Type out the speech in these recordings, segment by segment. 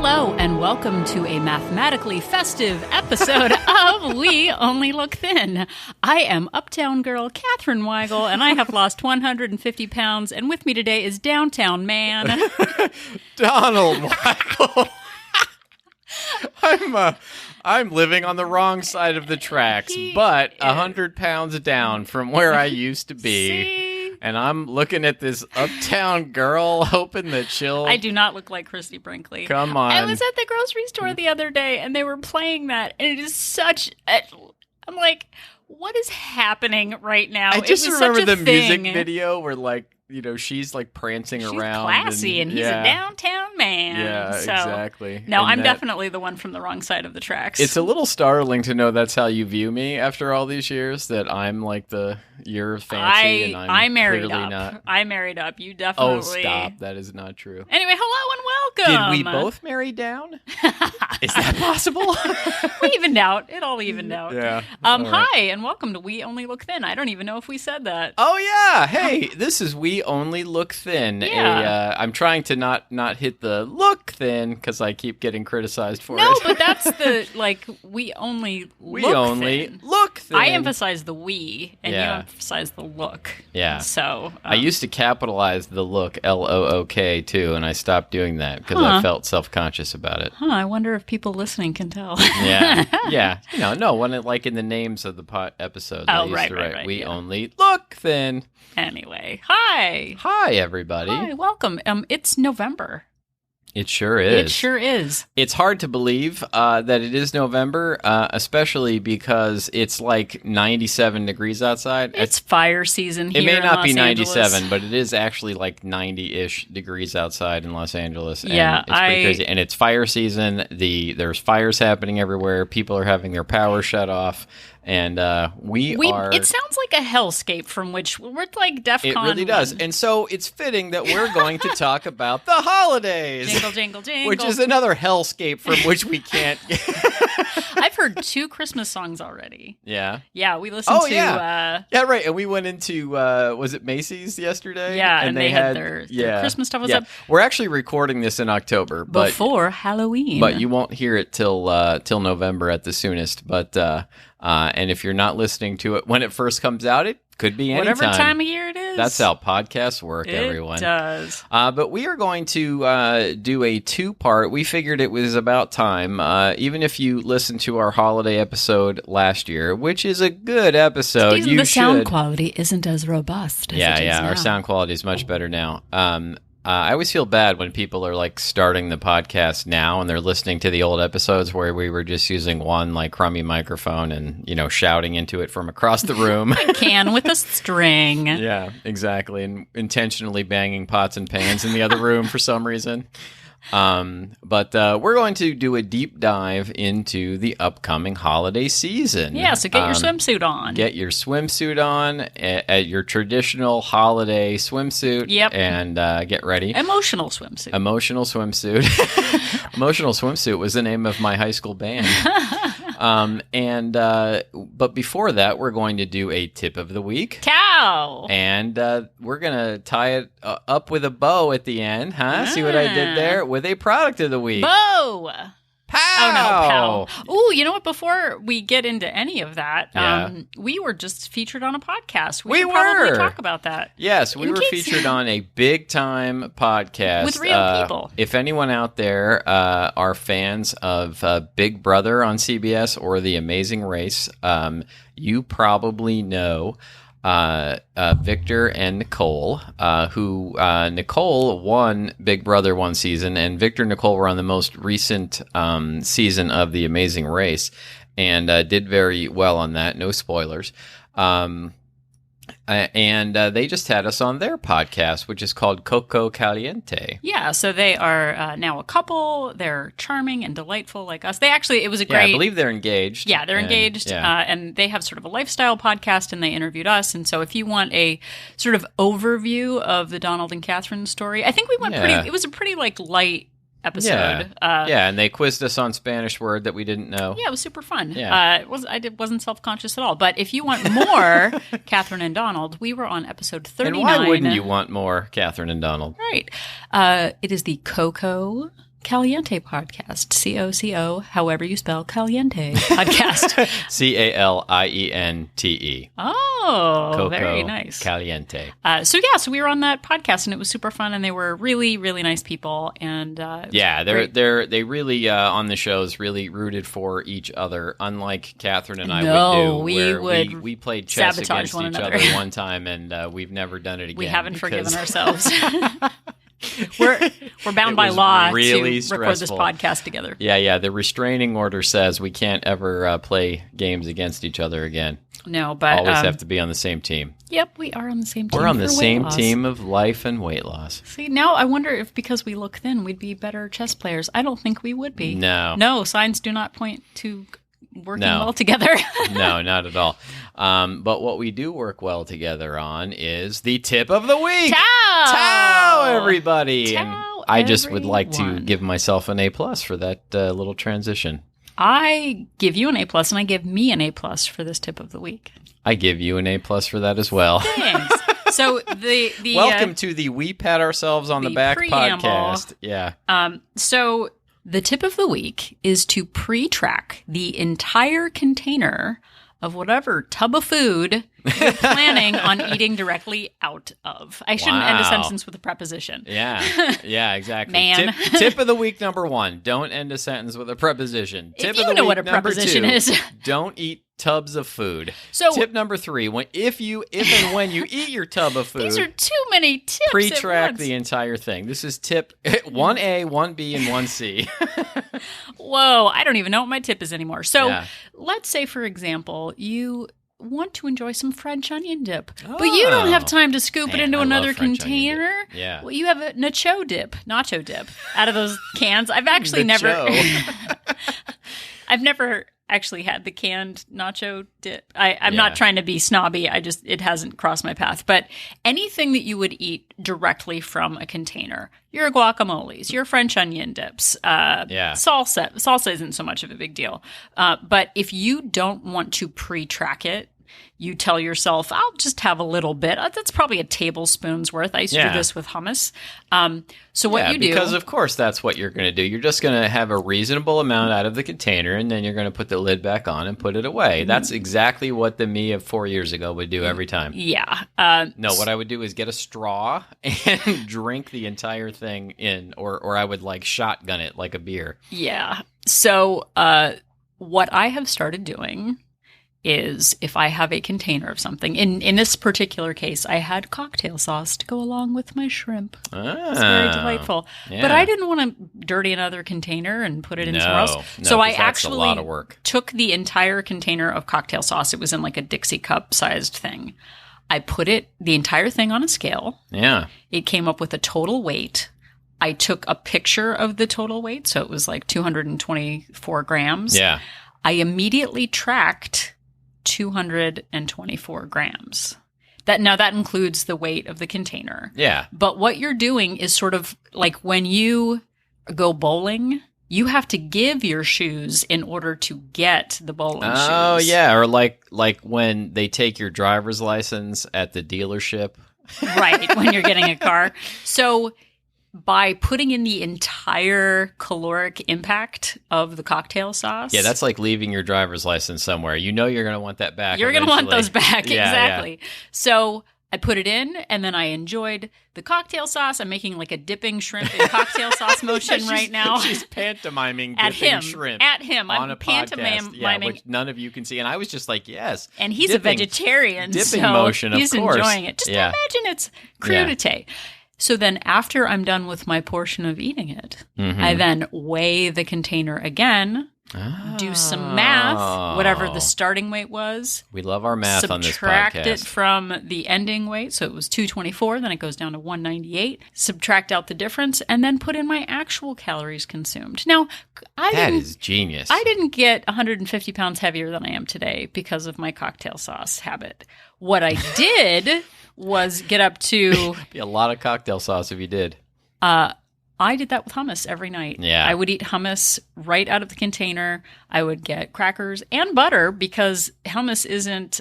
Hello, and welcome to a mathematically festive episode of We Only Look Thin. I am Uptown Girl Katherine Weigel, and I have lost 150 pounds, and with me today is Downtown Man. Donald Weigel. I'm living on the wrong side of the tracks, but 100 pounds down from where I used to be. See? And I'm looking at this uptown girl, hoping that she'll... I do not look like Christy Brinkley. Come on. I was at the grocery store the other day, and they were playing that, and it is such... I'm like, what is happening right now? I just remember the music thing. video where, like, you know, she's like prancing She's around. classy, and he's a downtown man. Yeah, so, exactly. No, And I'm definitely the one from the wrong side of the tracks. It's a little startling to know that's how you view me after all these years, that I'm like you're fancy and I married clearly up. not. I married up. You definitely. Oh, stop. That is not true. Anyway, hello and welcome. Did we both marry down? Is that possible? We evened out. It all evened out. Yeah. All right. Hi, and welcome to We Only Look Thin. I don't even know if we said that. Oh, yeah. Hey, this is We Only Look Thin. Yeah. I'm trying to not hit the look thin because I keep getting criticized for No, it. but that's the, like, we only We look only thin. look thin. I emphasize the we, and you Yeah. emphasize the look. Yeah. So. I used to capitalize the look, L-O-O-K, too, and I stopped doing that because I felt self-conscious about it. I wonder if people listening can tell. Yeah. Yeah. When it, like, in the names of the episodes, I used to write, We Only Look Thin. Anyway, hi. Hi, everybody. Hi, welcome. It's November. It sure is. It sure is. It's hard to believe that it is November, especially because it's like 97 degrees outside. It's fire season here It may in not be Los 97, Angeles. but it is actually like 90-ish degrees outside in Los Angeles. And Yeah, it's pretty crazy. And it's fire season. There's fires happening everywhere. People are having their power shut off. And we are... It sounds like a hellscape from which we're like DEFCON. It really does. And so it's fitting that we're going to talk about the holidays. Jingle, jingle, jingle. Which is another hellscape from which we can't... I've heard 2 Christmas songs already. Yeah. Yeah, we listened to... Yeah, right. And we went into, was it Macy's yesterday? Yeah, and they had their Christmas stuff was up. We're actually recording this in October. But, before Halloween. But you won't hear it till November at the soonest. But and if you're not listening to it when it first comes out, it could be anytime. Whatever time of year it is. That's how podcasts work, everyone. It does. But we are going to do a 2-part. We figured it was about time. Even if you listened to our holiday episode last year, which is a good episode, you the should. sound quality isn't as robust as it is now. Our sound quality is much better now. I always feel bad when people are like starting the podcast now and they're listening to the old episodes where we were just using one like crummy microphone and, shouting into it from across the room. A can with a string. Yeah, exactly. And intentionally banging pots and pans in the other room for some reason. But we're going to do a deep dive into the upcoming holiday season. Yeah, so get your swimsuit on. Get your swimsuit on at your traditional holiday swimsuit. Yep. And get ready. Emotional swimsuit. Emotional swimsuit. Emotional swimsuit was the name of my high school band. But before that, we're going to do a tip of the week. Cow. And we're going to tie it up with a bow at the end, huh? See what I did there? With a product of the week. Bow. Pow! Oh, no, pow. Ooh, you know what? Before we get into any of that, we were just featured on a podcast. We should probably talk about that. Yes, we were featured on a big-time podcast. With real people. If anyone out there are fans of Big Brother on CBS or The Amazing Race, you probably know Victor and Nicole, who Nicole won Big Brother one season, and Victor and Nicole were on the most recent season of The Amazing Race, and did very well on that. No spoilers. And they just had us on their podcast, which is called Coco Caliente. Yeah, so they are now a couple. They're charming and delightful like us. It was a great... Yeah, I believe they're engaged. Yeah, they're engaged, and they have sort of a lifestyle podcast, and they interviewed us. And so if you want a sort of overview of the Donald and Catherine story, I think we went it was a pretty, like, light episode. Yeah, and they quizzed us on Spanish word that we didn't know. Yeah, it was super fun. Yeah. Wasn't self-conscious at all. But if you want more Catherine and Donald, we were on episode 39. And why wouldn't you want more Catherine and Donald? Right. It is the Coco Caliente Podcast. COCO, however you spell Caliente Podcast. CALIENTE. Oh, Coco very nice. Caliente. So we were on that podcast, and it was super fun, and they were really, really nice people. And they really on the shows really rooted for each other, unlike Catherine and I would do. We played chess against each other one time, and we've never done it again. We haven't forgiven ourselves. We're bound by law really to record this podcast together. Yeah. The restraining order says we can't ever play games against each other again. No, but always have to be on the same team. Yep, we are on the same team. We're on the same loss. team of life and weight loss. See, now I wonder if because we look thin, we'd be better chess players. I don't think we would be. No, signs do not point to working well together. No, not at all. But what we do work well together on is the tip of the week. Tao, everybody. Tao, I just would like to give myself an A+ for that little transition. I give you an A+, and I give me an A+ for this tip of the week. I give you an A+ for that as well. Thanks. So the welcome to the We Pat Ourselves on the Back preamble. podcast. Yeah. So the tip of the week is to pre-track the entire container of whatever tub of food you're planning on eating directly out of. I shouldn't end a sentence with a preposition. Yeah, exactly. Man. Tip of the week number 1, don't end a sentence with a preposition. If you know what a preposition is. Don't eat tubs of food. So tip number 3, if and when you eat your tub of food. These are too many tips. Pre-track the entire thing. This is tip 1A, 1B, and 1C. Whoa, I don't even know what my tip is anymore. So let's say, for example, you want to enjoy some French onion dip, but you don't have time to scoop it into another container. Yeah. Well, you have a nacho dip out of those cans. I've actually never actually had the canned nacho dip. I'm not trying to be snobby. It hasn't crossed my path. But anything that you would eat directly from a container, your guacamoles, your French onion dips, salsa isn't so much of a big deal. But if you don't want to pre-track it, you tell yourself, I'll just have a little bit. That's probably a tablespoon's worth. I used to do this with hummus. So what you do... because of course that's what you're going to do. You're just going to have a reasonable amount out of the container, and then you're going to put the lid back on and put it away. That's exactly what the me of 4 years ago would do every time. Yeah. What I would do is get a straw and drink the entire thing in, or I would shotgun it like a beer. Yeah. So what I have started doing is if I have a container of something, in this particular case, I had cocktail sauce to go along with my shrimp. It's very delightful. Yeah. But I didn't want to dirty another container and put it in somewhere else. So I actually a lot of work. Took the entire container of cocktail sauce. It was in like a Dixie cup sized thing. I put the entire thing on a scale. Yeah. It came up with a total weight. I took a picture of the total weight. So it was like 224 grams. Yeah. I immediately tracked 224 grams. That includes the weight of the container. Yeah. But what you're doing is sort of like when you go bowling, you have to give your shoes in order to get the bowling shoes. Oh, yeah. Or like when they take your driver's license at the dealership. Right, when you're getting a car. So by putting in the entire caloric impact of the cocktail sauce. Yeah, that's like leaving your driver's license somewhere. You know you're going to want that back. You're going to want those back, yeah, exactly. Yeah. So I put it in, and then I enjoyed the cocktail sauce. I'm making like a dipping shrimp in cocktail sauce motion right now. She's pantomiming at dipping him, shrimp. At him. On I'm a pantomiming. Yeah, which none of you can see. And I was just like, yes. And he's a vegetarian, dipping so motion, of he's course. enjoying it. Just imagine it's crudité. So then after I'm done with my portion of eating it, I then weigh the container again, do some math, whatever the starting weight was. We love our math on this podcast. Subtract it from the ending weight. So it was 224, then it goes down to 198. Subtract out the difference, and then put in my actual calories consumed. Now, that is genius. I didn't get 150 pounds heavier than I am today because of my cocktail sauce habit. What I did was get up to... Be a lot of cocktail sauce if you did. I did that with hummus every night. Yeah. I would eat hummus right out of the container. I would get crackers and butter because hummus isn't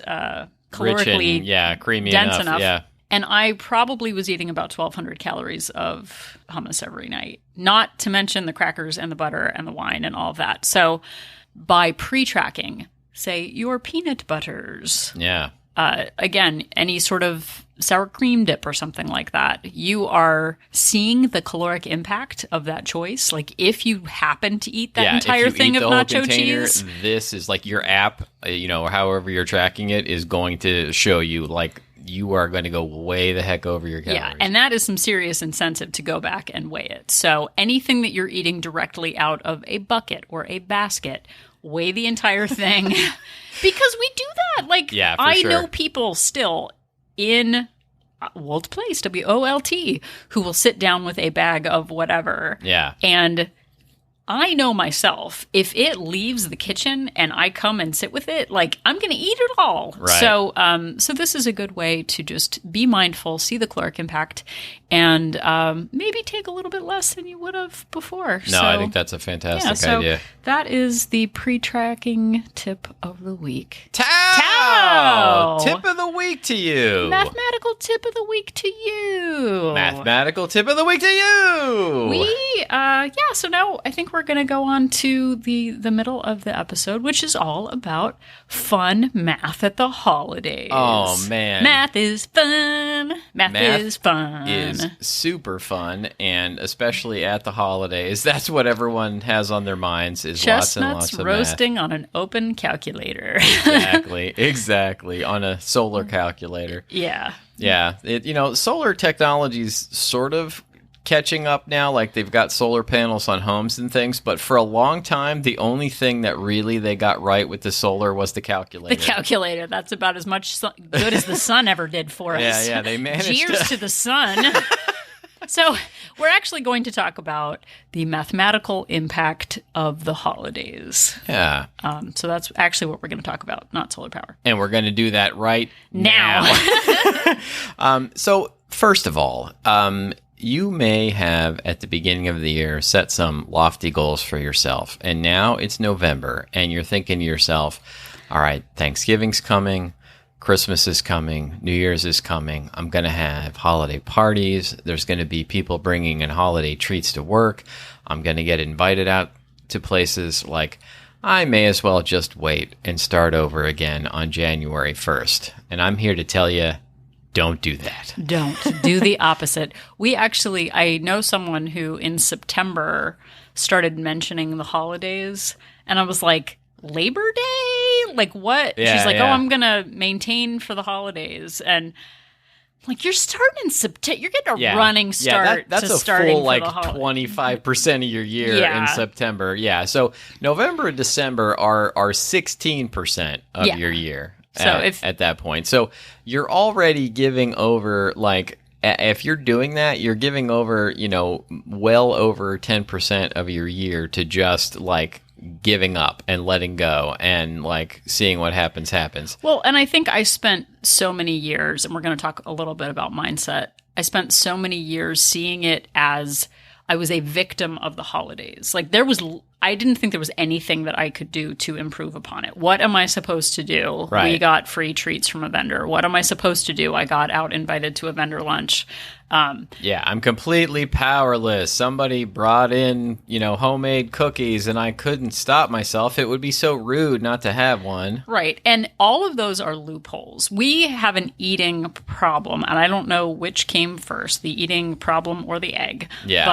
calorically creamy dense enough. Yeah. And I probably was eating about 1,200 calories of hummus every night, not to mention the crackers and the butter and the wine and all of that. So by pre-tracking, say, your peanut butters, Yeah. again, any sort of sour cream dip or something like that, you are seeing the caloric impact of that choice. Like if you happen to eat that entire thing of nacho cheese, this is like your app, or however you're tracking it is going to show you like you are going to go way the heck over your calories. yeah, and that is some serious incentive to go back and weigh it. So anything that you're eating directly out of a bucket or a basket, weigh the entire thing because we do that. Like Yeah, for I sure. know people still in Wold Place, WOLT, who will sit down with a bag of whatever. Yeah. And I know myself, if it leaves the kitchen and I come and sit with it, like I'm going to eat it all. Right. So this is a good way to just be mindful, see the caloric impact, and maybe take a little bit less than you would have before. No, I think that's a fantastic idea. That is the pre-tracking tip of the week. Tao! Tip of the week to you. Mathematical tip of the week to you. Mathematical tip of the week to you. So now I think we're going to go on to the middle of the episode, which is all about fun math at the holidays. Oh, man. Math is fun. Math is fun. Is super fun, and especially at the holidays, that's what everyone has on their minds is lots and lots Chestnuts of roasting on an open calculator. math. Exactly. On a solar calculator. Yeah. Yeah. Solar technology's sort of catching up now. Like they've got solar panels on homes and things, but for a long time, the only thing that really they got right with the solar was the calculator. The calculator. That's about as much good as the sun ever did for us. Yeah, they managed Cheers to the sun. So we're actually going to talk about the mathematical impact of the holidays. Yeah. So that's actually what we're going to talk about, not solar power. And we're going to do that right Now. So first of all, you may have at the beginning of the year set some lofty goals for yourself. And now it's November and you're thinking to yourself, all right, Thanksgiving's coming. Christmas is coming. New Year's is coming. I'm going to have holiday parties. There's going to be people bringing in holiday treats to work. I'm going to get invited out to places. Like, I may as well just wait and start over again on January 1st. And I'm here to tell you, don't do that. Don't. Do the opposite. I know someone who in September started mentioning the holidays, and I was like, Labor Day? Like what? Yeah, She's like, yeah. oh, I'm going to maintain for the holidays. And like, you're starting in September. You're getting a running start that's to a starting full for like the holidays. 25% of your year Yeah. in September. Yeah. So November and December are 16% of Yeah. your year So at that point. So you're already giving over like, if you're doing that, you're giving over, well over 10% of your year to just like giving up and letting go and like seeing what happens. Well, and I think I spent so many years, and we're going to talk a little bit about mindset. I spent so many years seeing it as I was a victim of the holidays. Like I didn't think there was anything that I could do to improve upon it. What am I supposed to do? Right. We got free treats from a vendor. What am I supposed to do? I got out invited to a vendor lunch. Yeah, I'm completely powerless. Somebody brought in, homemade cookies and I couldn't stop myself. It would be so rude not to have one. Right. And all of those are loopholes. We have an eating problem, and I don't know which came first, the eating problem or the egg. Yeah.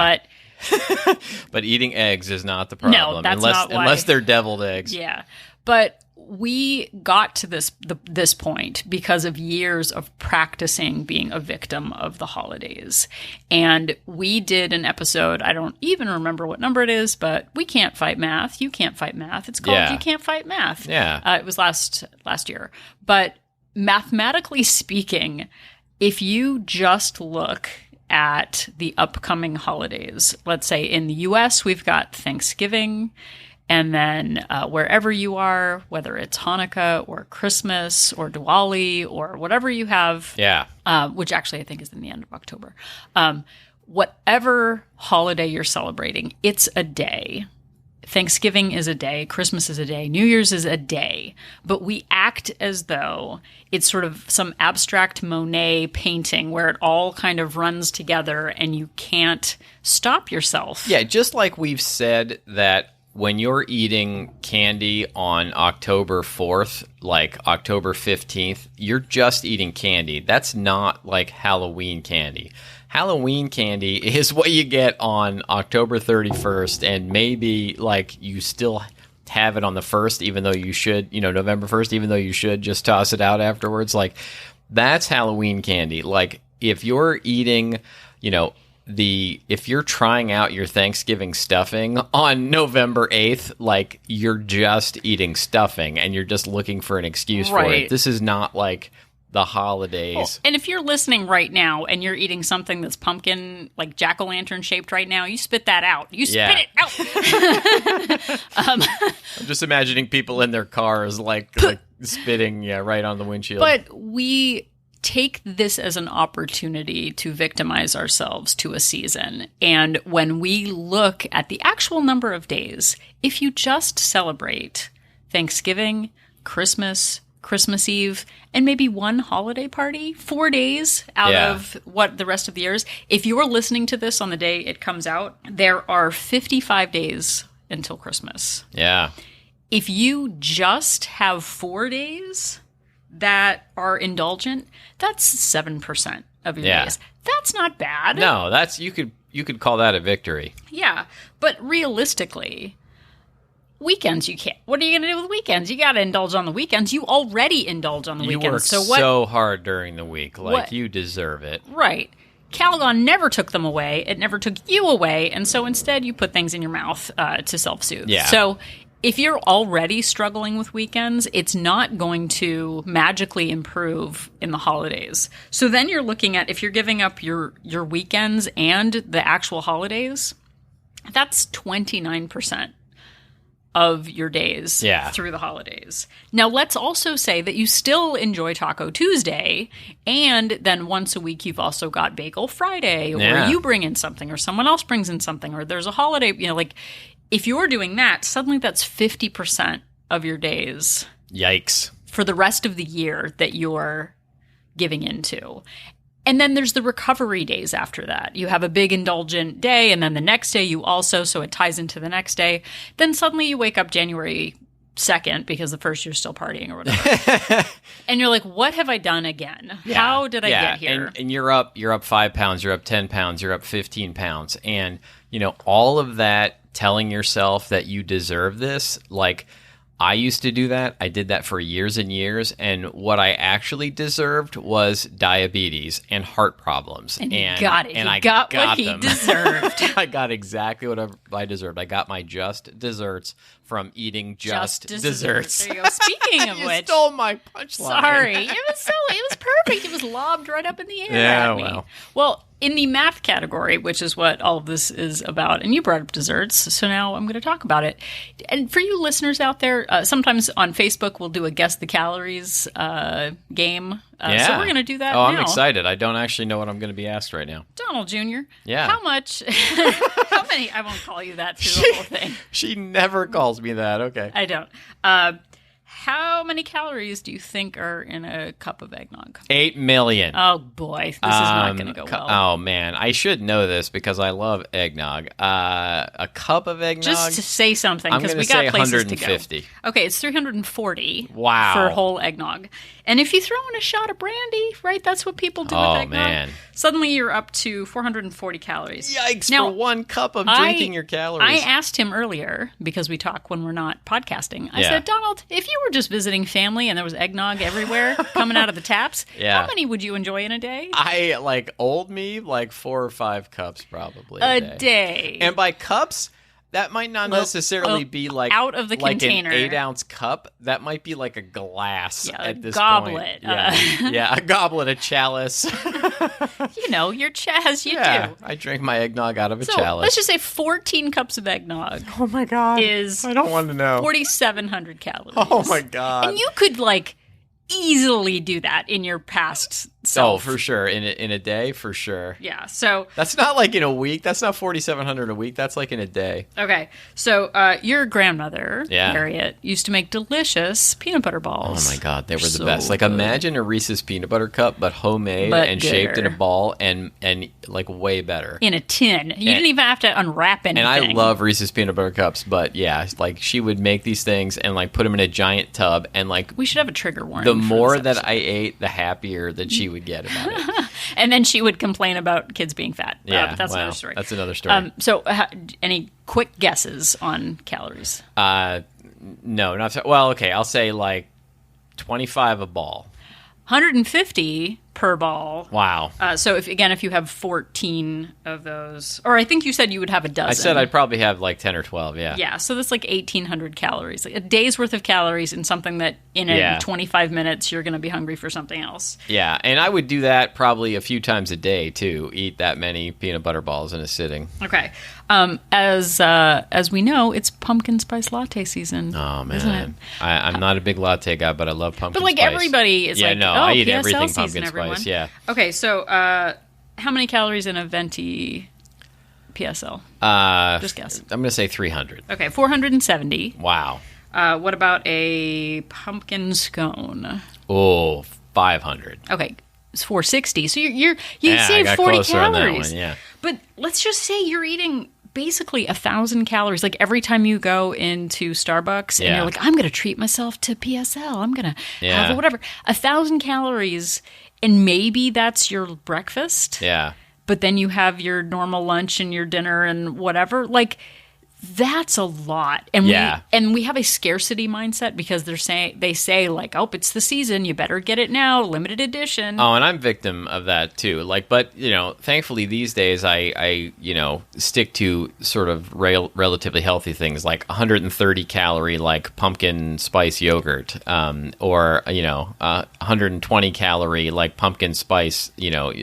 But eating eggs is not the problem. No, that's not why. Unless they're deviled eggs. Yeah. But we got to this point because of years of practicing being a victim of the holidays. And we did an episode, I don't even remember what number it is, but We Can't Fight Math. You Can't Fight Math. It's called Yeah. You Can't Fight Math. Yeah. It was last year. But mathematically speaking, if you just look at the upcoming holidays, let's say in the US, we've got Thanksgiving. And then wherever you are, whether it's Hanukkah or Christmas or Diwali or whatever you have, Yeah. which actually I think is in the end of October, whatever holiday you're celebrating, it's a day. Thanksgiving is a day, Christmas is a day, New Year's is a day, but we act as though it's sort of some abstract Monet painting where it all kind of runs together and you can't stop yourself. Yeah, just like we've said that when you're eating candy on October 4th, like October 15th, you're just eating candy. That's not like Halloween candy. Halloween candy is what you get on October 31st, and maybe like you still have it on the 1st, even though you should, November 1st, even though you should just toss it out afterwards. Like, that's Halloween candy. Like, if you're eating, if you're trying out your Thanksgiving stuffing on November 8th, like, you're just eating stuffing and you're just looking for an excuse for it. This is not like the holidays. Oh, and if you're listening right now and you're eating something that's pumpkin, like jack-o'-lantern shaped right now, you spit that out. You spit it out. I'm just imagining people in their cars like spitting right on the windshield. But we take this as an opportunity to victimize ourselves to a season. And when we look at the actual number of days, if you just celebrate Thanksgiving, Christmas Eve, and maybe one holiday party, 4 days out of what the rest of the year is. If you're listening to this on the day it comes out, there are 55 days until Christmas. Yeah. If you just have 4 days that are indulgent, that's 7% of your days. That's not bad. No, that's you could call that a victory. Yeah, but realistically, weekends you can't. What are you going to do with weekends? You got to indulge on the weekends. You already indulge on the weekends. You work so hard during the week. Like, you deserve it. Right. Calgon never took them away. It never took you away. And so instead you put things in your mouth to self-soothe. Yeah. So if you're already struggling with weekends, it's not going to magically improve in the holidays. So then you're looking at, if you're giving up your weekends and the actual holidays, that's 29% of your days through the holidays. Now, let's also say that you still enjoy Taco Tuesday, and then once a week you've also got Bagel Friday, or you bring in something, or someone else brings in something, or there's a holiday, like, if you're doing that, suddenly that's 50% of your days. Yikes. For the rest of the year that you're giving into. And then there's the recovery days after that. You have a big indulgent day, and then the next day you also, so it ties into the next day. Then suddenly you wake up January 2nd, because the first you're still partying or whatever. And you're like, what have I done again? Yeah. How did I get here? And you're up 5 pounds, you're up 10 pounds, you're up 15 pounds. And, all of that telling yourself that you deserve this, like, I used to do that. I did that for years and years. And what I actually deserved was diabetes and heart problems. And he got it. He got what he deserved. I got exactly what I deserved. I got my just desserts from eating just desserts. There you go. Speaking of which, stole my punchline. Sorry. It was perfect. It was lobbed right up in the air at me. Well, in the math category, which is what all of this is about, and you brought up desserts, so now I'm going to talk about it. And for you listeners out there, sometimes on Facebook we'll do a Guess the Calories game. So we're going to do that now. I'm excited. I don't actually know what I'm going to be asked right now. Donald Jr., yeah. How many, I won't call you that through the whole thing. She never calls me that. Okay. I don't. How many calories do you think are in a cup of eggnog? 8 million. Oh, boy. This is not going to go well. Oh, man. I should know this because I love eggnog. A cup of eggnog? Just to say something, because we got places to go. Okay, it's 340 for whole eggnog. And if you throw in a shot of brandy, right, that's what people do with eggnog. Man. Suddenly you're up to 440 calories. Yikes, now, for one cup of drinking your calories. I asked him earlier, because we talk when we're not podcasting, I said, Donald, if you were just visiting family and there was eggnog everywhere coming out of the taps, how many would you enjoy in a day? Old me, 4 or 5 cups probably a day. And by cups, that might not necessarily be out of the container. An 8-ounce cup. That might be like a glass at this goblet. point. A goblet, a chalice. Your chalice, you do. I drink my eggnog out of a chalice. Let's just say 14 cups of eggnog. Oh my God. I don't want to know. 4,700 calories. Oh my God. And you could easily do that in your past self. for sure. In a day, for sure. Yeah. So That's not like in a week. That's not 4,700 a week. That's like in a day. okay. So your grandmother, Yeah. Harriet, used to make delicious peanut butter balls. Oh my God, they were the So best. Like good. imagine a Reese's peanut butter cup, but homemade But and shaped in a gooder. ball, and like way better. In a tin. You didn't even have to unwrap anything. And I love Reese's peanut butter cups, but yeah, like she would make these things and like put them in a giant tub, and like We should have a trigger warning. the for more this that I ate, the happier that she would get about it. and then she would complain about kids being fat. Yeah, but that's well, another story. That's another story. So, any quick guesses on calories? No, not so, well. Okay, I'll say like 25 a ball. 150 per ball. Wow. So, if you have 14 of those, or I think you said you would have a dozen. I said I'd probably have like 10 or 12. Yeah. Yeah, so that's like 1,800 calories. Like a day's worth of calories in something that in Yeah. 25 minutes you're going to be hungry for something else. Yeah, and I would do that probably a few times a day too. Eat that many peanut butter balls in a sitting. Okay. As we know, it's pumpkin spice latte season. Oh isn't it? man, I'm not a big latte guy, but I love pumpkin. But like spice. everybody is yeah, like, no, oh, I eat PSL everything season, pumpkin everyone. spice. Yeah. Okay, so how many calories in a venti PSL? Just guess. I'm gonna say 300. Okay, 470. Wow. What about a pumpkin scone? Oh, 500. Okay, it's 460. So you Yeah, I save got 40 closer on that calories. one, yeah. But let's just say you're eating basically 1,000 calories. Like every time you go into Starbucks and Yeah. you're like, I'm going to treat myself to PSL. I'm going to Yeah. have whatever. 1,000 calories, and maybe that's your breakfast. Yeah. But then you have your normal lunch and your dinner and whatever. Like that's a lot. And Yeah. we have a scarcity mindset because they say like, oh, it's the season, you better get it now, limited edition. Oh, and I'm victim of that too. Like, but thankfully these days I stick to sort of relatively healthy things like 130 calorie like pumpkin spice yogurt, or 120 calorie like pumpkin spice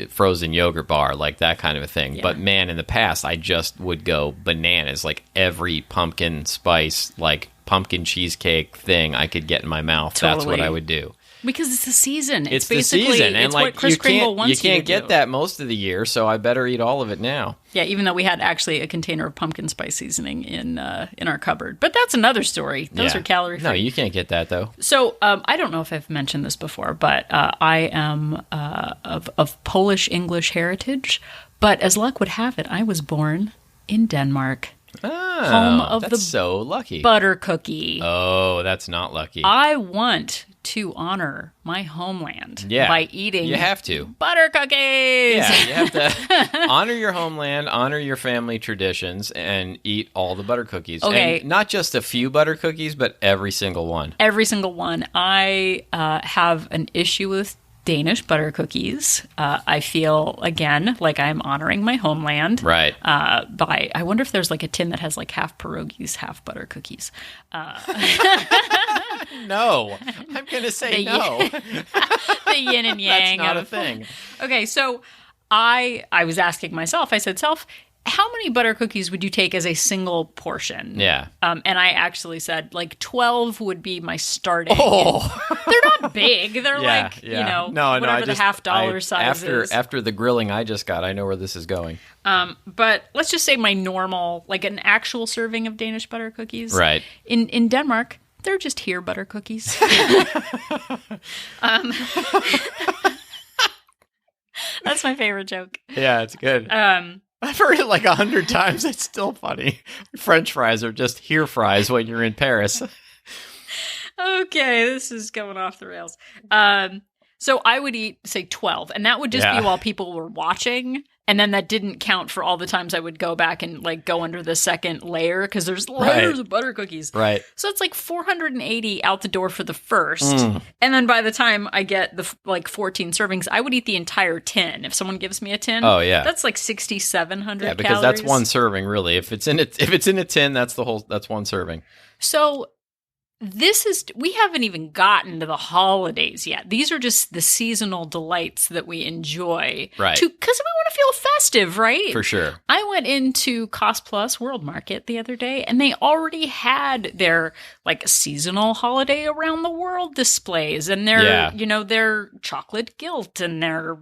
frozen yogurt bar, like that kind of a thing. Yeah. But man, in the past I just would go bananas, like every pumpkin spice like pumpkin cheesecake thing I could get in my mouth. That's what Totally. I would do. Because it's the season. It's the basically, season, and it's like what Kris Kringle you wants can't to get do. that most of the year, so I better eat all of it now. Yeah, even though we had actually a container of pumpkin spice seasoning in our cupboard, but that's another story. Those Yeah. are calorie free. No, you can't get that though. So I don't know if I've mentioned this before, but I am of Polish English heritage. But as luck would have it, I was born in Denmark. Oh, Home of that's the so lucky. Butter cookie. Oh, that's not lucky. I want to honor my homeland Yeah, by eating you have to. butter cookies. Yeah, you have to honor your homeland, honor your family traditions, and eat all the butter cookies. Okay. And not just a few butter cookies, but every single one. Every single one. I have an issue with Danish butter cookies. I feel, again, like I'm honoring my homeland. Right. I wonder if there's like a tin that has like half pierogies, half butter cookies. No, I'm going to say no. The yin and yang. That's not a of- thing. Okay, so I was asking myself, I said, Self, how many butter cookies would you take as a single portion? Yeah. And I actually said like 12 would be my starting. Oh. They're not big. They're Yeah, like, yeah. whatever the $half size is. After the grilling I just got, I know where this is going. But let's just say my normal, like an actual serving of Danish butter cookies. Right. In Denmark, they're just here butter cookies. That's my favorite joke. Yeah, it's good. I've heard it like 100 times. It's still funny. French fries are just here fries when you're in Paris. Okay, this is going off the rails. So I would eat, say, 12, and that would just Yeah. be while people were watching, and then that didn't count for all the times I would go back and like go under the second layer because there's layers Right. of butter cookies. Right. So it's like 480 out the door for the first, Mm. and then by the time I get the like 14 servings, I would eat the entire tin. If someone gives me a tin, Oh, yeah. that's like 6,700 Yeah, because calories. that's one serving really. If it's in a tin, that's one serving. So we haven't even gotten to the holidays yet. These are just the seasonal delights that we enjoy. Right. Because we want to feel festive, right? For sure. I went into Cost Plus World Market the other day, and they already had their like seasonal holiday around the world displays, and their, their chocolate guilt and their,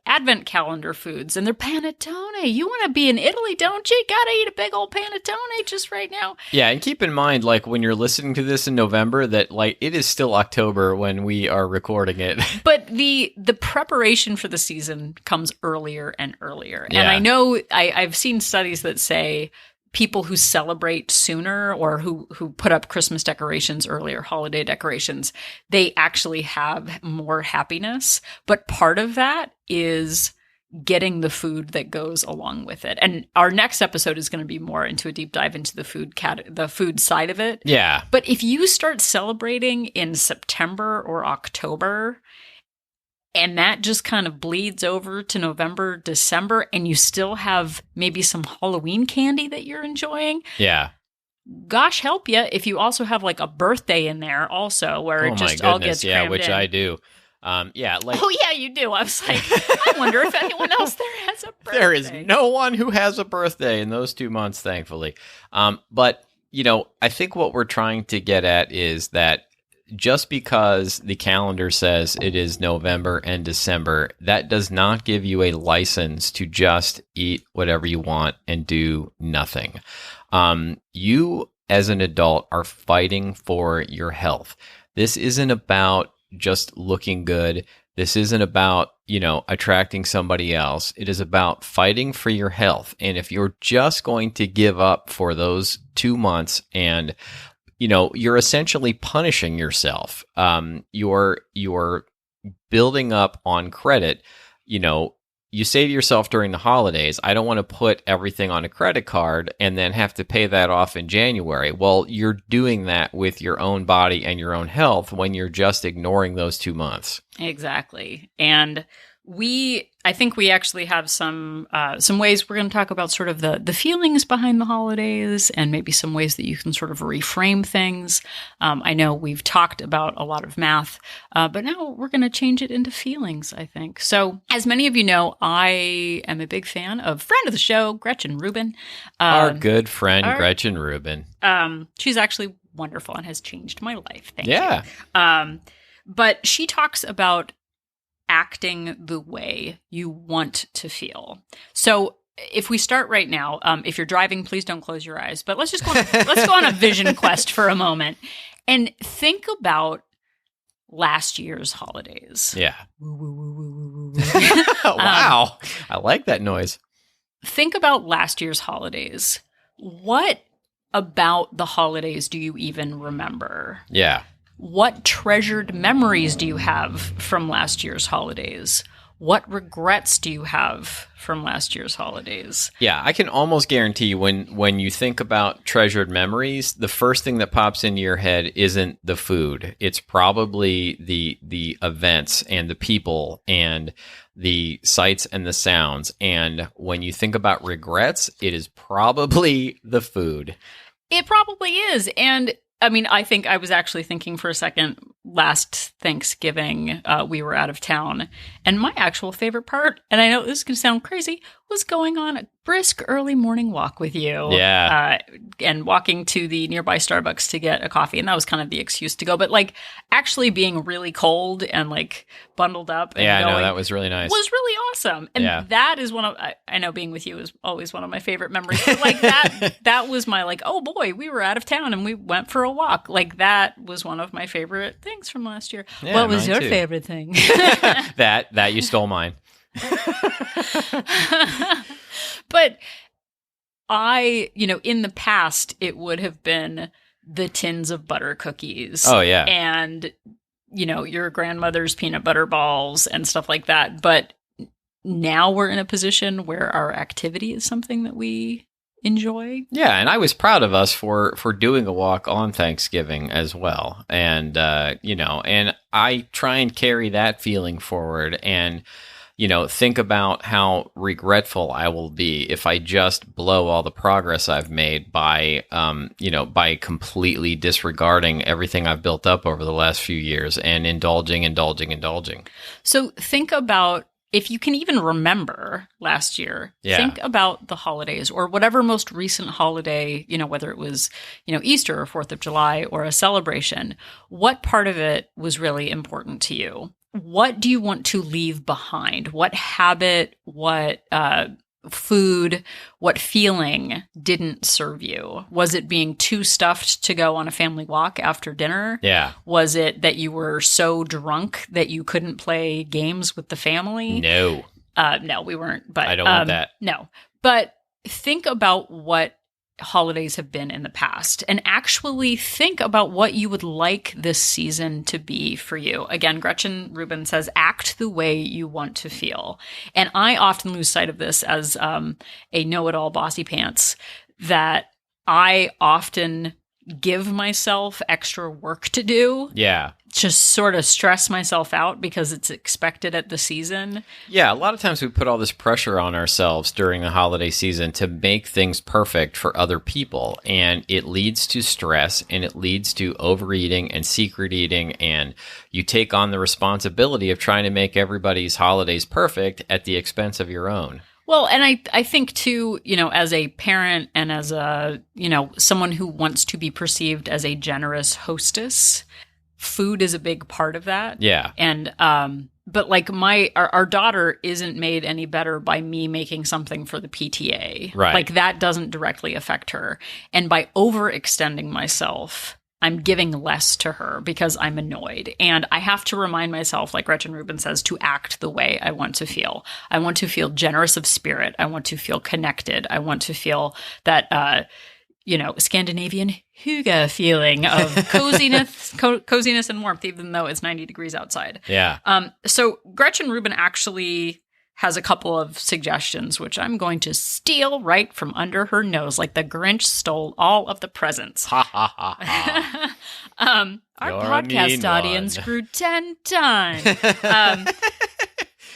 advent calendar foods and their panettone. You want to be in Italy, don't you? Gotta eat a big old panettone just right now. Yeah, and keep in mind, like, when you're listening to this in November, that, like, it is still October when we are recording it. But the preparation for the season comes earlier and earlier. Yeah. And I know I've seen studies that say people who celebrate sooner or who put up Christmas decorations earlier, holiday decorations, they actually have more happiness. But part of that is getting the food that goes along with it. And our next episode is going to be more into a deep dive into the food side of it. Yeah. But if you start celebrating in September or October, and that just kind of bleeds over to November, December, and you still have maybe some Halloween candy that you're enjoying. Yeah. Gosh help you if you also have like a birthday in there also where it just all gets crammed which in. I do. Oh yeah, you do. I was like, I wonder if anyone else there has a birthday. There is no one who has a birthday in those 2 months, thankfully. But, I think what we're trying to get at is that just because the calendar says it is November and December, that does not give you a license to just eat whatever you want and do nothing. You, as an adult, are fighting for your health. This isn't about just looking good. This isn't about, attracting somebody else. It is about fighting for your health. And if you're just going to give up for those 2 months and you're essentially punishing yourself. You're building up on credit. You say to yourself during the holidays, I don't want to put everything on a credit card and then have to pay that off in January. Well, you're doing that with your own body and your own health when you're just ignoring those 2 months. Exactly. And I think we actually have some ways we're going to talk about sort of the feelings behind the holidays and maybe some ways that you can sort of reframe things. I know we've talked about a lot of math, but now we're going to change it into feelings, I think. So as many of you know, I am a big fan of friend of the show, Gretchen Rubin. Our good friend, Gretchen Rubin. She's actually wonderful and has changed my life. Thank you. But she talks about acting the way you want to feel. So if we start right now, if you're driving, please don't close your eyes. But let's go on a vision quest for a moment and think about last year's holidays. Yeah. Wow. I like that noise. Think about last year's holidays. What about the holidays do you even remember? Yeah. What treasured memories do you have from last year's holidays? What regrets do you have from last year's holidays? Yeah, I can almost guarantee when you think about treasured memories, the first thing that pops into your head isn't the food. It's probably the events and the people and the sights and the sounds. And when you think about regrets, it is probably the food. It probably is. And I mean, I think I was actually thinking for a second last Thanksgiving, we were out of town. And my actual favorite part, and I know this is going to sound crazy, was going on a brisk early morning walk with you. Yeah. And walking to the nearby Starbucks to get a coffee. And that was kind of the excuse to go. But like actually being really cold and like bundled up. And I know that was really nice. Was really awesome. And that is one of, I know being with you is always one of my favorite memories. But like that was my like, oh boy, we were out of town and we went for a walk. Like that was one of my favorite things from last year. Yeah, what was your favorite thing? That you stole mine. But in the past, it would have been the tins of butter cookies. Oh, yeah. And, your grandmother's peanut butter balls and stuff like that. But now we're in a position where our activity is something that we enjoy. Yeah, and I was proud of us for doing a walk on Thanksgiving as well. And, and I try and carry that feeling forward. And, think about how regretful I will be if I just blow all the progress I've made by, by completely disregarding everything I've built up over the last few years and indulging. So think about, if you can even remember last year, think about the holidays or whatever most recent holiday, whether it was, Easter or 4th of July or a celebration. What part of it was really important to you? What do you want to leave behind? What habit, what food, what feeling didn't serve you? Was it being too stuffed to go on a family walk after dinner? Yeah. Was it that you were so drunk that you couldn't play games with the family? No. No, we weren't. But I don't want that. No. But think about what holidays have been in the past and actually think about what you would like this season to be for you. Again, Gretchen Rubin says, act the way you want to feel. And I often lose sight of this as a know-it-all bossy pants, that I often give myself extra work to do. Yeah. Just sort of stress myself out because it's expected at the season. Yeah, a lot of times we put all this pressure on ourselves during the holiday season to make things perfect for other people. And it leads to stress, and it leads to overeating and secret eating. And you take on the responsibility of trying to make everybody's holidays perfect at the expense of your own. Well, and I think too, as a parent and as a, someone who wants to be perceived as a generous hostess, food is a big part of that. Yeah. And, but like our daughter isn't made any better by me making something for the PTA. Right. Like that doesn't directly affect her. And by overextending myself, I'm giving less to her because I'm annoyed. And I have to remind myself, like Gretchen Rubin says, to act the way I want to feel. I want to feel generous of spirit. I want to feel connected. I want to feel that, Scandinavian hygge feeling of coziness and warmth, even though it's 90 degrees outside. Yeah. So Gretchen Rubin actually has a couple of suggestions, which I'm going to steal right from under her nose, like the Grinch stole all of the presents. Ha ha ha ha. Our You're a podcast mean audience one. grew 10 times.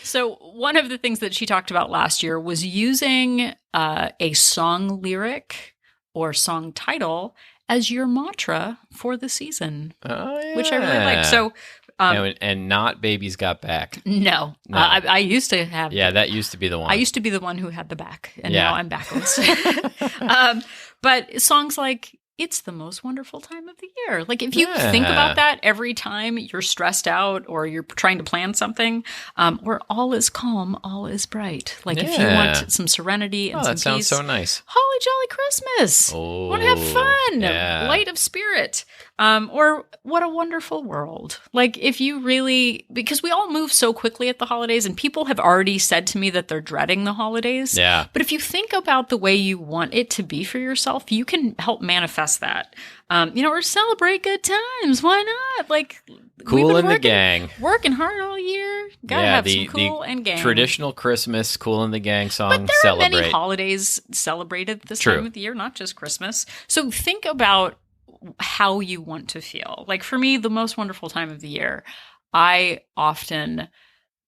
So one of the things that she talked about last year was using a song lyric or song title as your mantra for the season, which I really like. So, and not Baby's Got Back. No. I used to have. Yeah, that used to be the one. I used to be the one who had the back, and now I'm backless. But songs like "It's the Most Wonderful Time of the Year," like if you think about that every time you're stressed out or you're trying to plan something, where all is calm, all is bright. Like if you want some serenity and some that sounds peace, so nice. Holly Jolly Christmas. Oh, want to have fun, yeah. light of spirit. Or what a wonderful world. Like if you really, because we all move so quickly at the holidays and people have already said to me that they're dreading the holidays. Yeah. But if you think about the way you want it to be for yourself, you can help manifest that. Or celebrate good times. Why not? Like Cool in the Gang. Working hard all year. Gotta have some cool and gang. Traditional Christmas Cool in the Gang song. But there Celebrate. are many holidays celebrated this time of the year, not just Christmas. So think about how you want to feel. Like for me, the most wonderful time of the year, I often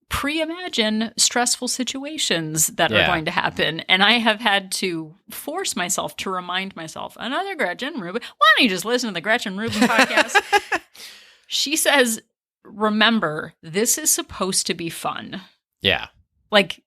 pre-imagine stressful situations that are going to happen. And I have had to force myself to remind myself, another Gretchen Rubin, why don't you just listen to the Gretchen Rubin podcast? She says, remember, this is supposed to be fun. Yeah. Like,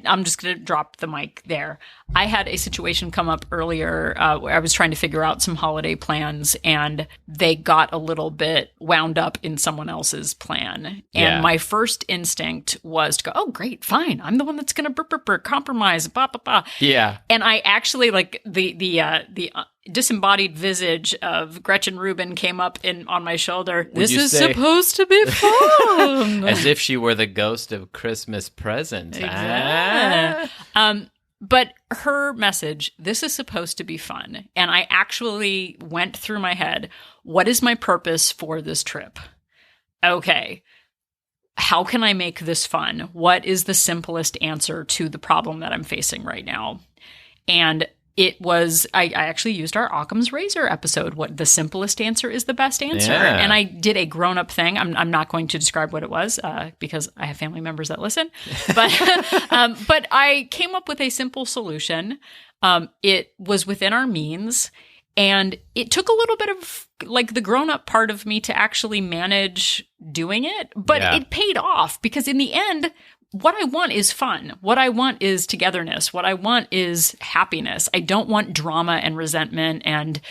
I'm just going to drop the mic there. I had a situation come up earlier where I was trying to figure out some holiday plans, and they got a little bit wound up in someone else's plan. And my first instinct was to go, oh, great, fine. I'm the one that's going to compromise, Yeah. And I actually, like, the disembodied visage of Gretchen Rubin came up on my shoulder. This is supposed to be fun. As if she were the ghost of Christmas present. Exactly. But her message, this is supposed to be fun. And I actually went through my head, what is my purpose for this trip? Okay. How can I make this fun? What is the simplest answer to the problem that I'm facing right now? And I actually used our Occam's razor episode. What the simplest answer is the best answer. Yeah. And I did a grown-up thing. I'm not going to describe what it was because I have family members that listen. But but I came up with a simple solution. It was within our means. And it took a little bit of like the grown-up part of me to actually manage doing it. But it paid off because in the end, what I want is fun. What I want is togetherness. What I want is happiness. I don't want drama and resentment and,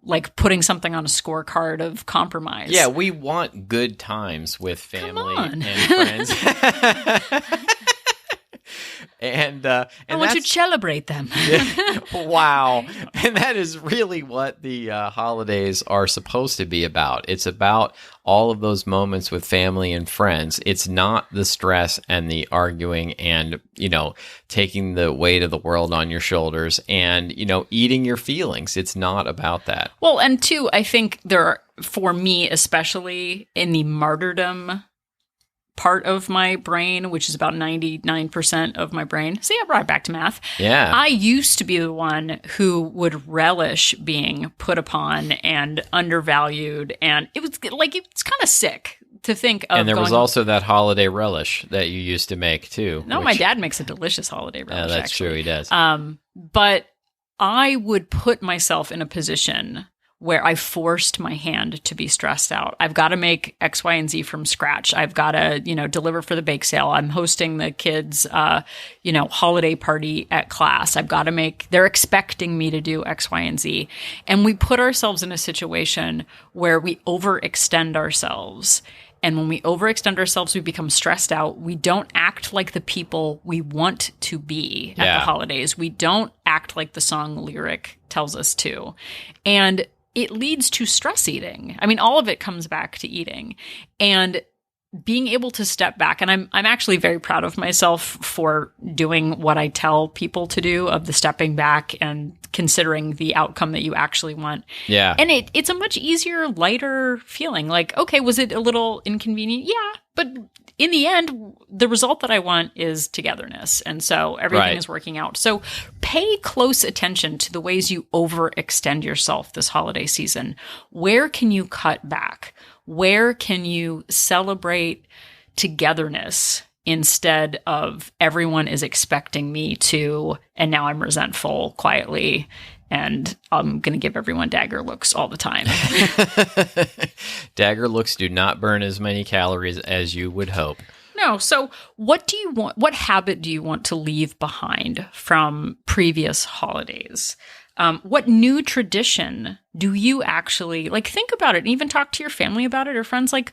like putting something on a scorecard of compromise. Yeah, we want good times with family and friends. And I want you to celebrate them. Wow. And that is really what the holidays are supposed to be about. It's about all of those moments with family and friends. It's not the stress and the arguing and, taking the weight of the world on your shoulders and, eating your feelings. It's not about that. Well, and two, I think for me, especially in the martyrdom part of my brain, which is about 99% of my brain. See, I brought it back to math. Yeah. I used to be the one who would relish being put upon and undervalued. And it was like, it's kind of sick to think of. And there was also that holiday relish that you used to make too. No, my dad makes a delicious holiday relish. Yeah, that's actually. true. He does. But I would put myself in a position where I forced my hand to be stressed out. I've got to make X, Y, and Z from scratch. I've got to, deliver for the bake sale. I'm hosting the kids, holiday party at class. They're expecting me to do X, Y, and Z. And we put ourselves in a situation where we overextend ourselves. And when we overextend ourselves, we become stressed out. We don't act like the people we want to be at the holidays. We don't act like the song lyric tells us to. And it leads to stress eating. I mean, all of it comes back to eating and being able to step back. And I'm actually very proud of myself for doing what I tell people to do, of the stepping back and considering the outcome that you actually want. Yeah. And it's a much easier, lighter feeling. Like, okay, was it a little inconvenient? Yeah. But in the end, the result that I want is togetherness. And so everything is working out. So pay close attention to the ways you overextend yourself this holiday season. Where can you cut back? Where can you celebrate togetherness instead of everyone is expecting me to, and now I'm resentful quietly, and I'm going to give everyone dagger looks all the time. Dagger looks do not burn as many calories as you would hope. No. So what do you want? What habit do you want to leave behind from previous holidays? What new tradition do you actually think about it and even talk to your family about it or friends? Like,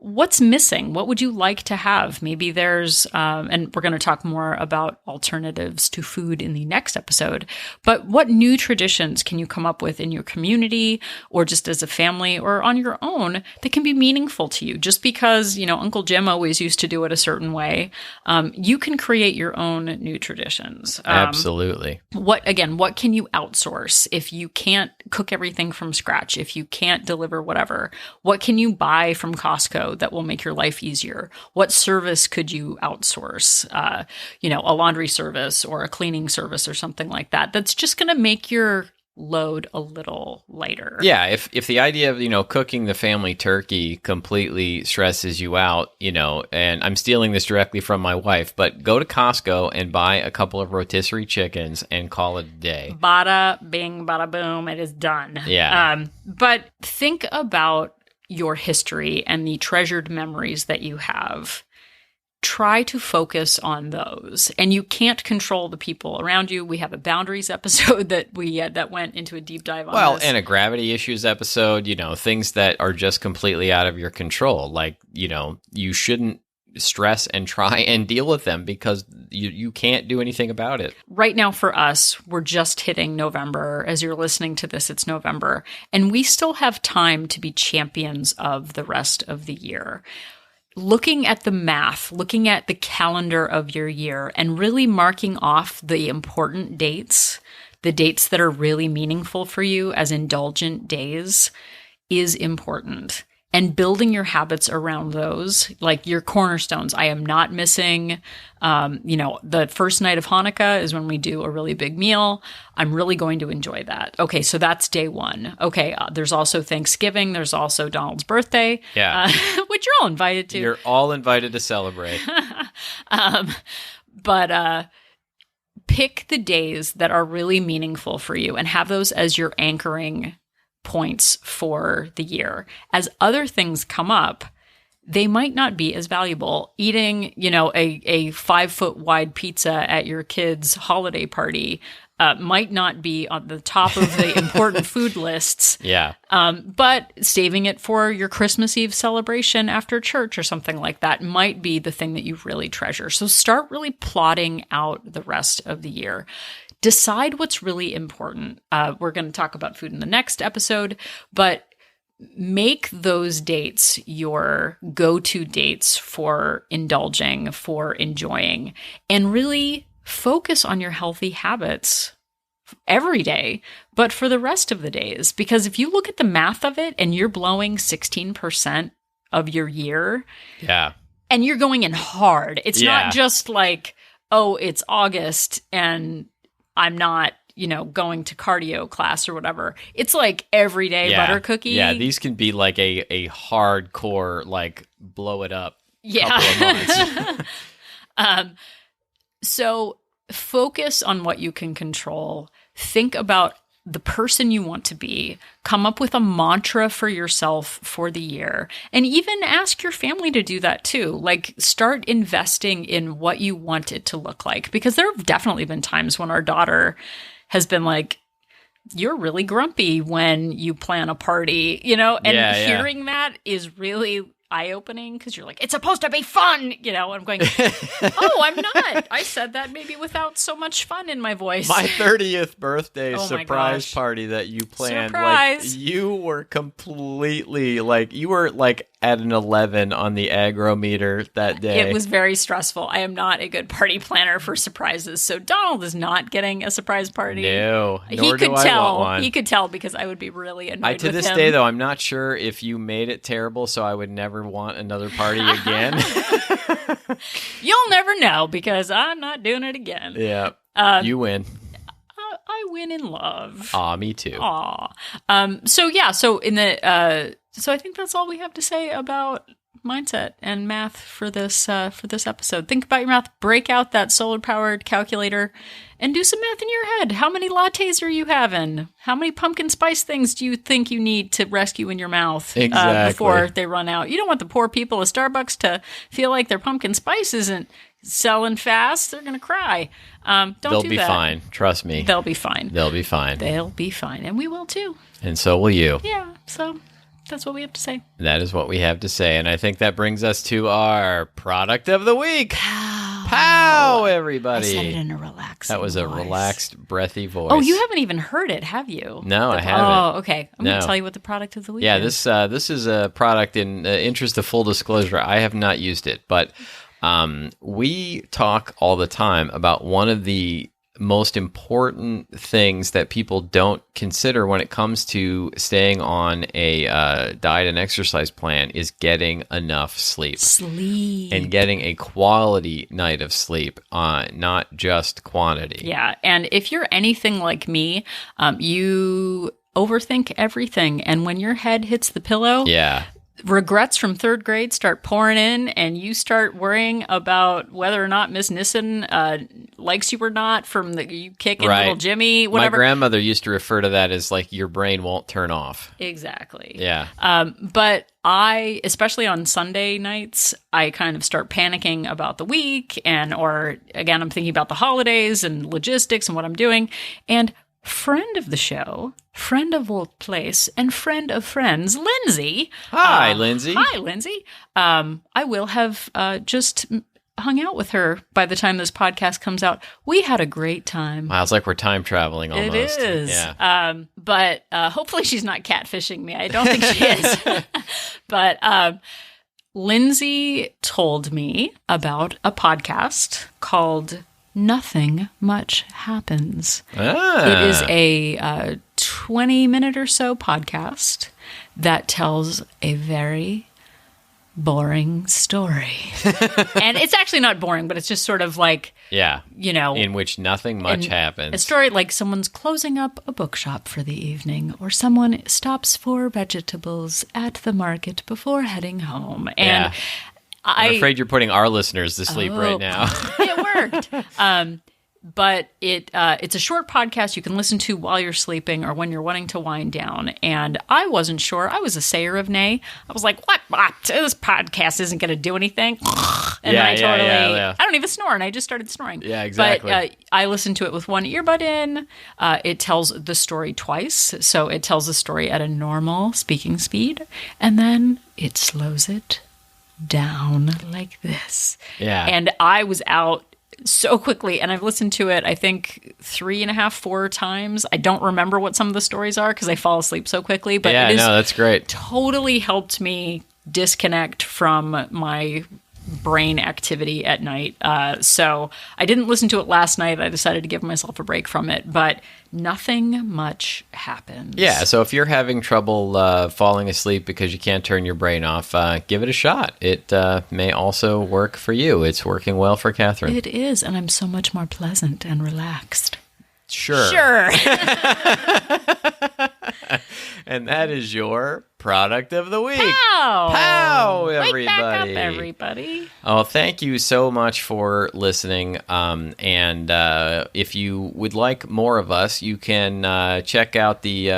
what's missing? What would you like to have? Maybe there's, and we're going to talk more about alternatives to food in the next episode, but what new traditions can you come up with in your community or just as a family or on your own that can be meaningful to you? Just because, Uncle Jim always used to do it a certain way, you can create your own new traditions. Absolutely. What can you outsource if you can't cook everything from scratch, if you can't deliver whatever? What can you buy from Costco that will make your life easier? What service could you outsource? A laundry service or a cleaning service or something like that. That's just going to make your load a little lighter. Yeah, if the idea of, cooking the family turkey completely stresses you out, and I'm stealing this directly from my wife, but go to Costco and buy a couple of rotisserie chickens and call it a day. Bada bing, bada boom, it is done. Yeah. But think about your history and the treasured memories that you have. Try to focus on those. And you can't control the people around you. We have a boundaries episode that that went into a deep dive on this. And a gravity issues episode, things that are just completely out of your control. Like, you shouldn't stress and try and deal with them because you can't do anything about it. Right now for us, we're just hitting November. As you're listening to this, it's November. And we still have time to be champions of the rest of the year. Looking at the math, looking at the calendar of your year and really marking off the important dates, the dates that are really meaningful for you as indulgent days is important. and building your habits around those, like your cornerstones. I am not missing, the first night of Hanukkah is when we do a really big meal. I'm really going to enjoy that. Okay, so that's day one. Okay, there's also Thanksgiving. There's also Donald's birthday, which you're all invited to. You're all invited to celebrate. But pick the days that are really meaningful for you and have those as your anchoring points for the year. As other things come up, they might not be as valuable. Eating, a 5-foot wide pizza at your kid's holiday party might not be on the top of the important food lists. Yeah. But saving it for your Christmas Eve celebration after church or something like that might be the thing that you really treasure. So start really plotting out the rest of the year. Decide what's really important. We're going to talk about food in the next episode, but make those dates your go-to dates for indulging, for enjoying, and really focus on your healthy habits every day, but for the rest of the days. Because if you look at the math of it and you're blowing 16% of your year, and you're going in hard, it's not just like, oh, it's August and I'm not, going to cardio class or whatever. It's like everyday butter cookie. Yeah, these can be like a hardcore, like blow it up couple of months. So focus on what you can control. Think about the person you want to be. Come up with a mantra for yourself for the year. And even ask your family to do that too. Like, start investing in what you want it to look like. Because there have definitely been times when our daughter has been like, you're really grumpy when you plan a party, and hearing that is really eye-opening because you're like, it's supposed to be fun, and I'm going, oh, I'm not. I said that maybe without so much fun in my voice. My 30th birthday surprise party that you planned, surprise. Like, you were completely, like, you were like at an 11 on the agrometer that day. It was very stressful. I am not a good party planner for surprises, so Donald is not getting a surprise party. No, he could tell. He could tell because I would be really annoyed to with this him. day, though, I'm not sure if you made it terrible, so I would never want another party again. You'll never know because I'm not doing it again. Yeah, you win. I win in love. Aw, me too. Aw. So I think that's all we have to say about mindset and math for this episode. Think about your math, break out that solar-powered calculator, and do some math in your head. How many lattes are you having? How many pumpkin spice things do you think you need to rescue in your mouth before they run out? You don't want the poor people of Starbucks to feel like their pumpkin spice isn't selling fast. They're going to cry. They'll be fine. Trust me. They'll be fine. They'll be fine. They'll be fine. And we will too. And so will you. Yeah. So that's what we have to say. That is what we have to say. And I think that brings us to our product of the week. Pow, everybody. I said it in a relaxing That was a voice. Relaxed, breathy voice. Oh, you haven't even heard it, have you? No, I haven't. Oh, okay. I'm going to tell you what the product of the week is. Yeah, this is a product, in interest of full disclosure, I have not used it, but we talk all the time about one of the most important things that people don't consider when it comes to staying on a diet and exercise plan is getting enough sleep. And getting a quality night of sleep, not just quantity. Yeah, and if you're anything like me, you overthink everything, and when your head hits the pillow, regrets from third grade start pouring in, and you start worrying about whether or not Miss Nissen likes you or not from you kicking little Jimmy, whatever. My grandmother used to refer to that as like your brain won't turn off. Exactly. Yeah. But I, especially on Sunday nights, I kind of start panicking about the week, or again, I'm thinking about the holidays and logistics and what I'm doing. And friend of the show, friend of Old Place, and friend of friends, Lindsay. Hi, Lindsay. Hi, Lindsay. I will have just hung out with her by the time this podcast comes out. We had a great time. Wow, it's like we're time traveling almost. It is. Yeah. But hopefully she's not catfishing me. I don't think she is. But Lindsay told me about a podcast called Nothing Much Happens. It is a 20-minute or so podcast that tells a very boring story. And it's actually not boring, but it's just sort of like, in which nothing much happens. A story like someone's closing up a bookshop for the evening, or someone stops for vegetables at the market before heading home. And I'm afraid you're putting our listeners to sleep right now. It worked. But it's a short podcast you can listen to while you're sleeping or when you're wanting to wind down. And I wasn't sure. I was a sayer of nay. I was like, what? This podcast isn't going to do anything. And I don't even snore. And I just started snoring. Yeah, exactly. But I listened to it with one earbud in. It tells the story twice. So it tells the story at a normal speaking speed. And then it slows it down like this. Yeah. And I was out so quickly, and I've listened to it, I think 3.5, 4 times. I don't remember what some of the stories are because I fall asleep so quickly. But that's great. Totally helped me disconnect from my brain activity at night. So I didn't listen to it last night. I decided to give myself a break from it, but nothing much happens. Yeah, so if you're having trouble falling asleep because you can't turn your brain off, give it a shot. It may also work for you. It's working well for Catherine. It is, and I'm so much more pleasant and relaxed. Sure. And that is your product of the week. Pow, everybody. Wake back up, everybody. Oh, thank you so much for listening. And if you would like more of us, you can check out the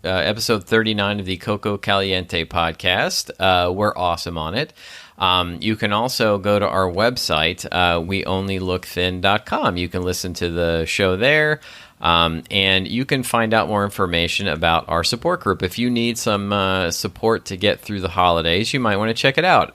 episode 39 of the Coco Caliente podcast. We're awesome on it. You can also go to our website, weonlylookthin.com. You can listen to the show there. And you can find out more information about our support group. If you need some support to get through the holidays, you might want to check it out.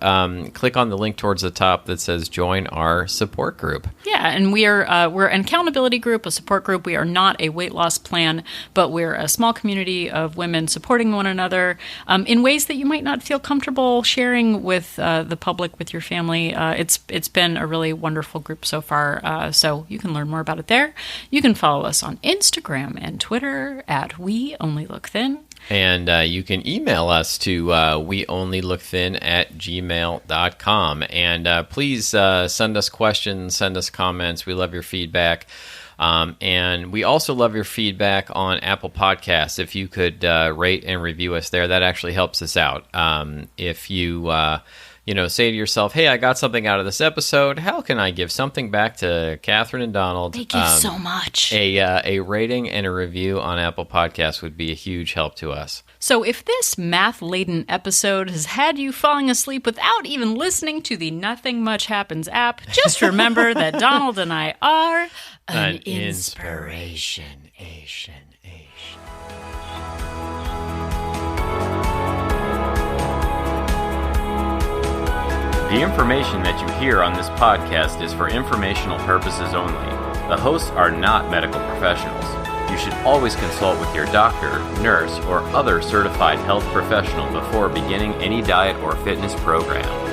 Click on the link towards the top that says join our support group. Yeah, and we're an accountability group, a support group. We are not a weight loss plan, but we're a small community of women supporting one another in ways that you might not feel comfortable sharing with the public, with your family. It's been a really wonderful group so far, so you can learn more about it there. You can follow us on Instagram and Twitter at weonlylookthin. And you can email us to weonlylookthin@gmail.com. And please send us questions, send us comments. We love your feedback. And we also love your feedback on Apple Podcasts. If you could rate and review us there, that actually helps us out. If you say to yourself, hey, I got something out of this episode. How can I give something back to Catherine and Donald? They give so much. A rating and a review on Apple Podcasts would be a huge help to us. So if this math-laden episode has had you falling asleep without even listening to the Nothing Much Happens app, just remember that Donald and I are an inspiration. The information that you hear on this podcast is for informational purposes only. The hosts are not medical professionals. You should always consult with your doctor, nurse, or other certified health professional before beginning any diet or fitness program.